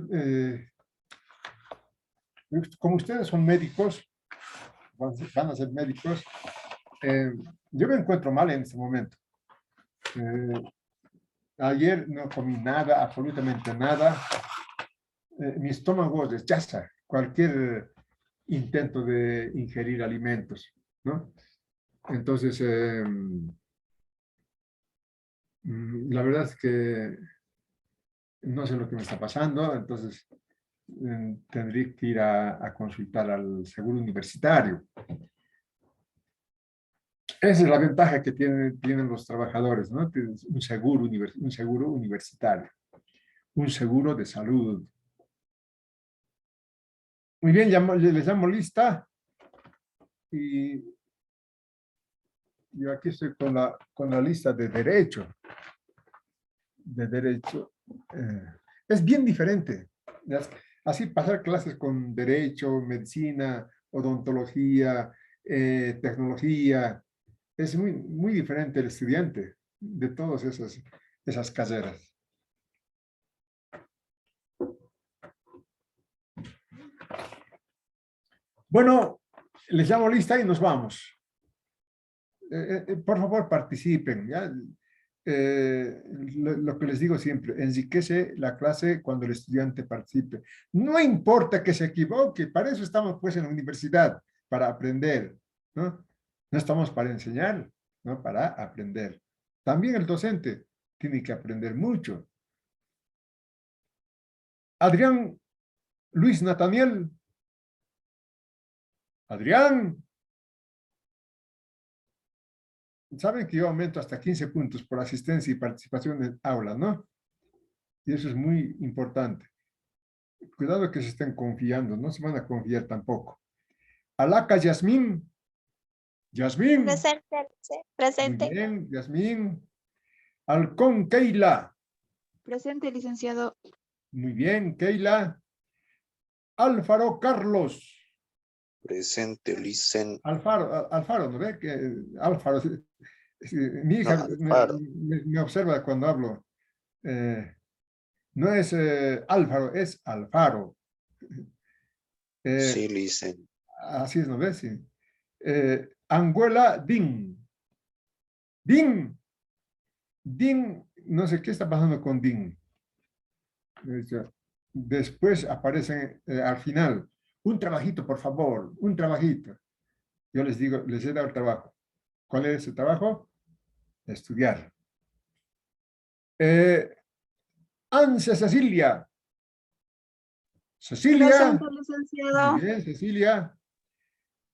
como ustedes son médicos, van a ser médicos, yo me encuentro mal en este momento. Ayer no comí nada, absolutamente nada. Mi estómago rechaza cualquier intento de ingerir alimentos, ¿no? Entonces, la verdad es que no sé lo que me está pasando, entonces tendré que ir a consultar al seguro universitario. Esa es la ventaja que tienen los trabajadores, ¿no? Un seguro universitario, un seguro de salud. Muy bien, les llamo lista y yo aquí estoy con la lista de derecho. Es bien diferente. Así pasar clases con derecho, medicina, odontología, tecnología, es muy, muy diferente el estudiante de todas esas carreras. Bueno, les llamo lista y nos vamos. Por favor, participen. ¿Ya? Lo que les digo siempre, enriquece la clase cuando el estudiante participe. No importa que se equivoque, para eso estamos pues en la universidad, para aprender, ¿no? No estamos para enseñar, ¿no? Para aprender. También el docente tiene que aprender mucho. Adrián Luis Nathaniel. Adrián. Saben que yo aumento hasta 15 puntos por asistencia y participación en aula, ¿no? Y eso es muy importante. Cuidado que se estén confiando, no se van a confiar tampoco. Alaca Yasmín. Yasmín. Presente, Muy presente. bien, Yasmín. Halcón Keila. Presente, licenciado. Muy bien, Keila. Alfaro Carlos. Presente, Licen. Alfaro, ¿no ve? Alfaro. Mi hija No, Alfaro. me observa cuando hablo. No es Alfaro, es Alfaro. Sí, Licen. Así es, ¿no ves? Sí. Anguela Din. Din. Din, no sé qué está pasando con Din. Después aparecen al final. Un trabajito, por favor, un trabajito. Yo les digo, les he dado el trabajo. ¿Cuál es ese trabajo? Estudiar. Ansia Cecilia. Cecilia. Presente, licenciado. Muy bien, Cecilia.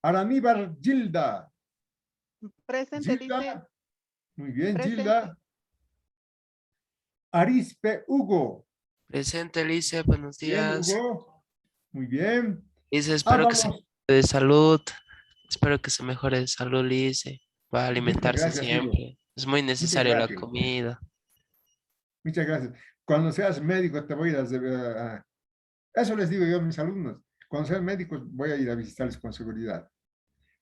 Araníbar Gilda. Presente, Gilda. Muy bien, Presente. Gilda. Arispe Hugo. Presente, Lice, buenos Bien, días. Hugo. Muy bien. Lice, espero que se Ábalos. mejore de salud. Espero que se mejore de salud, Lice. Va a Muchas alimentarse gracias, Hugo. siempre. Es muy Muchas necesaria la gracias. comida. Muchas gracias. Cuando seas médico te voy a ir eso les digo yo a mis alumnos. Cuando sean médicos voy a ir a visitarles con seguridad.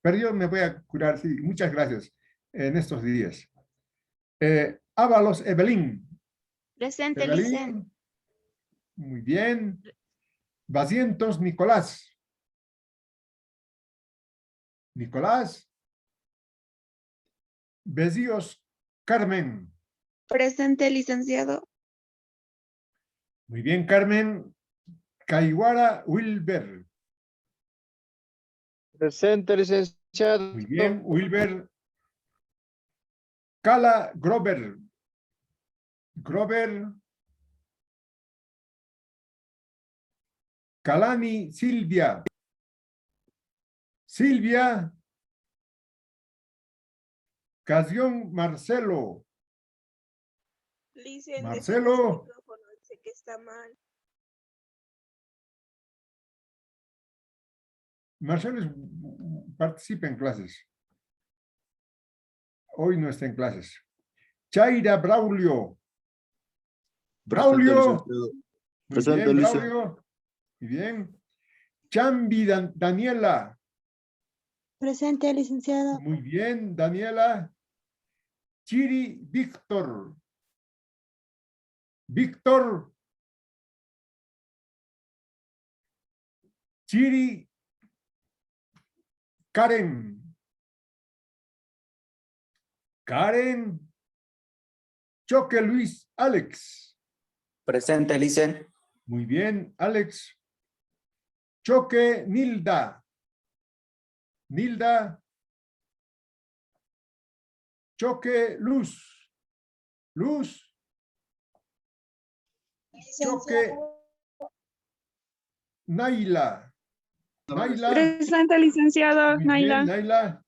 Pero yo me voy a curar, sí. Muchas gracias en estos días. Ábalos Evelyn. Presente, licen. Evelyn. Muy bien. Basientos Nicolás. Nicolás. Besíos Carmen. Presente, licenciado. Muy bien, Carmen. Caiguara Wilber. Presente, licenciado. Muy bien, Wilber. Cala Grover. Grover. Calani Silvia. Silvia. Casión Marcelo. Licen, Marcelo. defiende su micrófono, dice que está mal. Marcelo participa en clases. Hoy no está en clases. Chaira Braulio. Braulio. Muy Presente, bien, Alicia. Braulio. Muy bien. Chambi Daniela. Presente, licenciado. Muy bien, Daniela. Chiri Víctor. Víctor. Chiri Karen. Karen. Choque Luis Alex. Presente, Licen. Muy bien, Alex. Choque Nilda. Nilda. Choque Luz. Luz. Choque Naila. Naila. Presente, licenciado. Muy bien, Naila.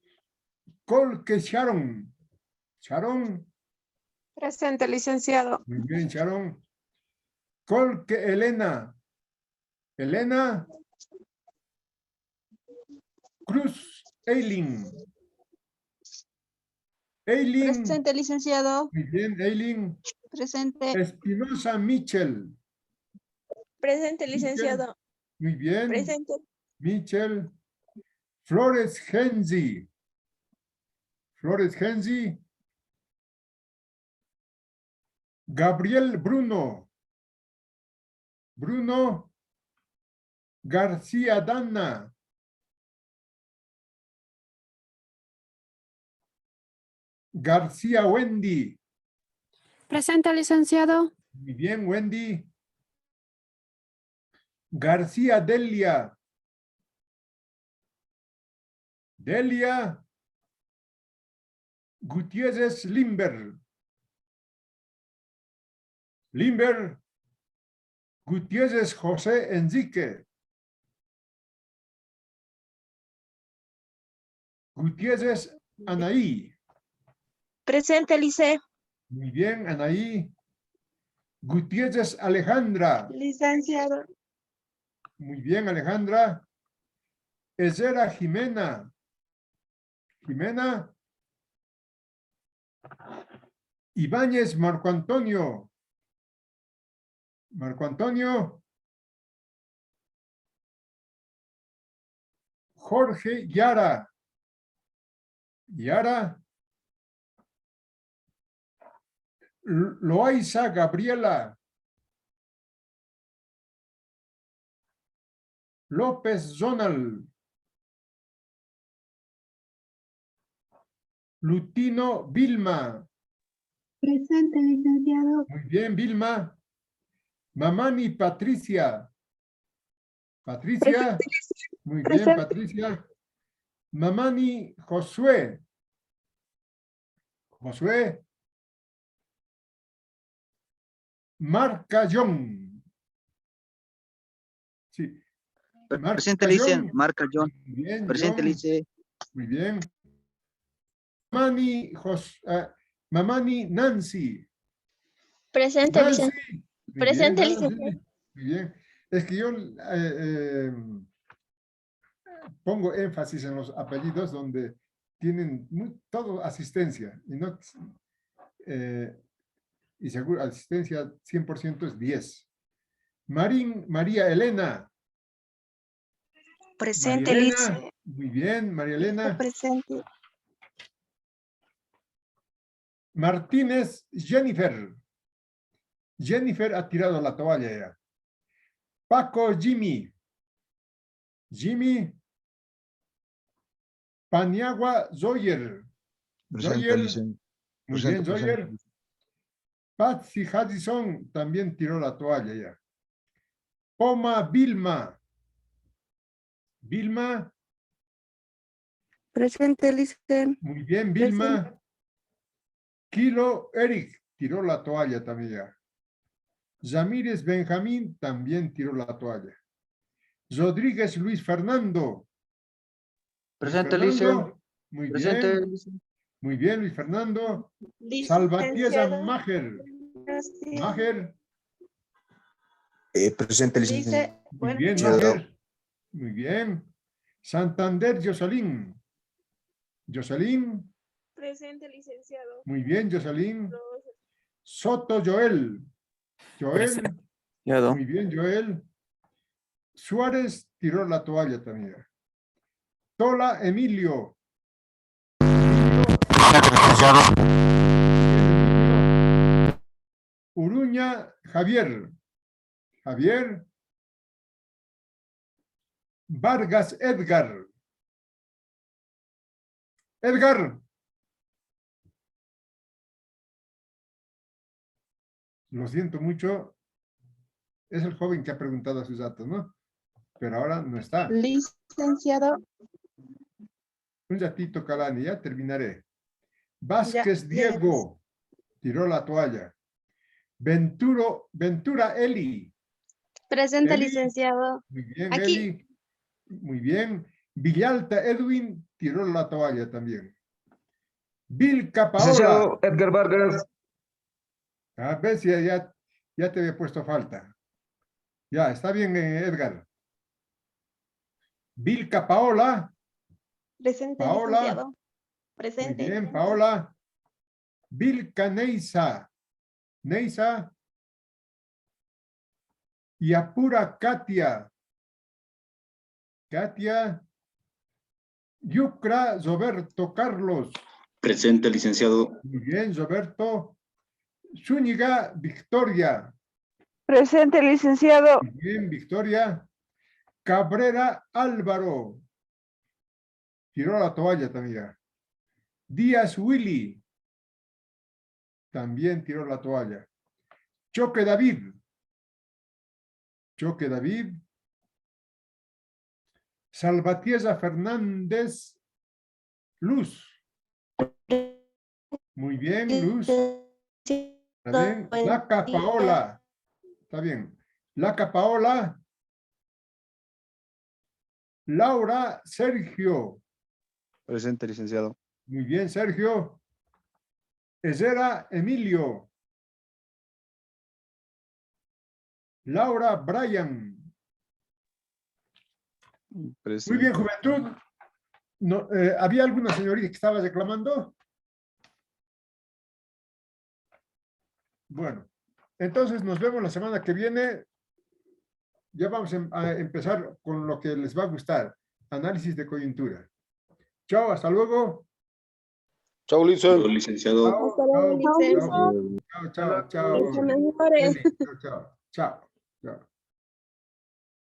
Colque Sharon. Sharon. Presente, licenciado. Muy bien, Sharon. Colque Elena. Elena. Cruz Eileen. Eileen. Presente, licenciado. Muy bien, Eileen. Presente. Espinosa Michel. Presente, licenciado. Muy bien. Presente. Michel. Flores Genzi. Flores Genzi. Gabriel Bruno. Bruno. García Dana. García Wendy. Presente, licenciado. Muy bien, Wendy. García Delia. Delia. Gutiérrez Limber. Limber. Gutiérrez José Enrique. Gutiérrez Anaí. Presente, lice. Muy bien, Anaí. Gutiérrez Alejandra. Licenciado. Muy bien, Alejandra. Ezera Jimena. Jimena. Ibáñez Marco Antonio. Marco Antonio. Jorge Yara. Yara. Loaiza Gabriela. López Zonal. Lutino Vilma. Presente, licenciado. Muy bien, Vilma. Mamani Patricia. Patricia. Muy bien, Presente. Patricia. Mamani Josué. Josué. Marca John. Sí. Presente, Marca Licen. John. Marca John. Muy bien, Presente, John. Lice. Muy bien. Mamani Nancy. Presente, Nancy. licenciado. Muy Presente, bien, Nancy. licenciado. Muy bien. Es que yo pongo énfasis en los apellidos donde tienen todo asistencia y no y seguro asistencia 100% es 10. María Elena. Presente, María lice. Elena. Muy bien, María Elena. Presente. Martínez Jennifer. Jennifer ha tirado la toalla ya. Paco Jimmy. Jimmy. Paniagua Zoyer. Presente, Zoyer. Licen. Muy Presente, bien, Zoyer. presente. Patsy Haddison también tiró la toalla ya. Poma Vilma. Vilma. Presente, licenciado. Muy bien, Vilma. Kilo Eric tiró la toalla también ya. Ramírez Benjamín también tiró la toalla. Rodríguez Luis Fernando. Presente, Luis Licen. Fernando. Muy Presente, bien. Licen. Muy bien, Luis Fernando. Salvatierra Licenciado. Majer. Gracias. Majer. Presente, Lice. licenciado. Muy bien, Licenciado. Majer. Muy bien. Santander, Jocelyn. Jocelyn. Presente, licenciado. Muy bien, Jocelyn. Soto, Joel. Joel. Muy bien, Joel. Suárez tiró la toalla también. Tola, Emilio. Uruña, Javier. Javier. Vargas, Edgar. Edgar. Lo siento mucho. Es el joven que ha preguntado a sus datos, ¿no? Pero ahora no está. Licenciado. Un ratito, Calani, ya terminaré. Vázquez Diego. Tiró la toalla. Ventura Eli. Presente, Eli. licenciado. Muy bien, Aquí. Eli. Muy bien. Villalta Edwin tiró la toalla también. Vilca Paola. Licenciado Edgar Vargas. A ver si ya te había puesto falta. Ya, está bien, Edgar. Vilca Paola. Presente, Paola. licenciado. Muy Presente. bien, Paola. Vilca Neisa. Neisa. Y Apura Katia. Katia. Yucra Roberto Carlos. Presente, licenciado. Muy bien, Roberto. Zúñiga Victoria. Presente, licenciado. Muy bien, Victoria. Cabrera Álvaro. Tiró la toalla también. Díaz Willy. También tiró la toalla. Choque David. Choque David. Salvatierra Fernández Luz. Muy bien, Luz. Está bien. Laca Paola. Está bien. Laca Paola. Laura Sergio. Presente, licenciado. Muy bien, Sergio. Ezera Emilio. Laura Brian. Presente. Muy bien, juventud. No, ¿había alguna señorita que estaba reclamando? Bueno, entonces nos vemos la semana que viene. Ya vamos a empezar con lo que les va a gustar. Análisis de coyuntura. Chao, hasta luego. Chao, licenciado. Licenciado. Hasta luego, licenciado. Chao, chao, chao. Que se mejore. Chao, chao. Chao.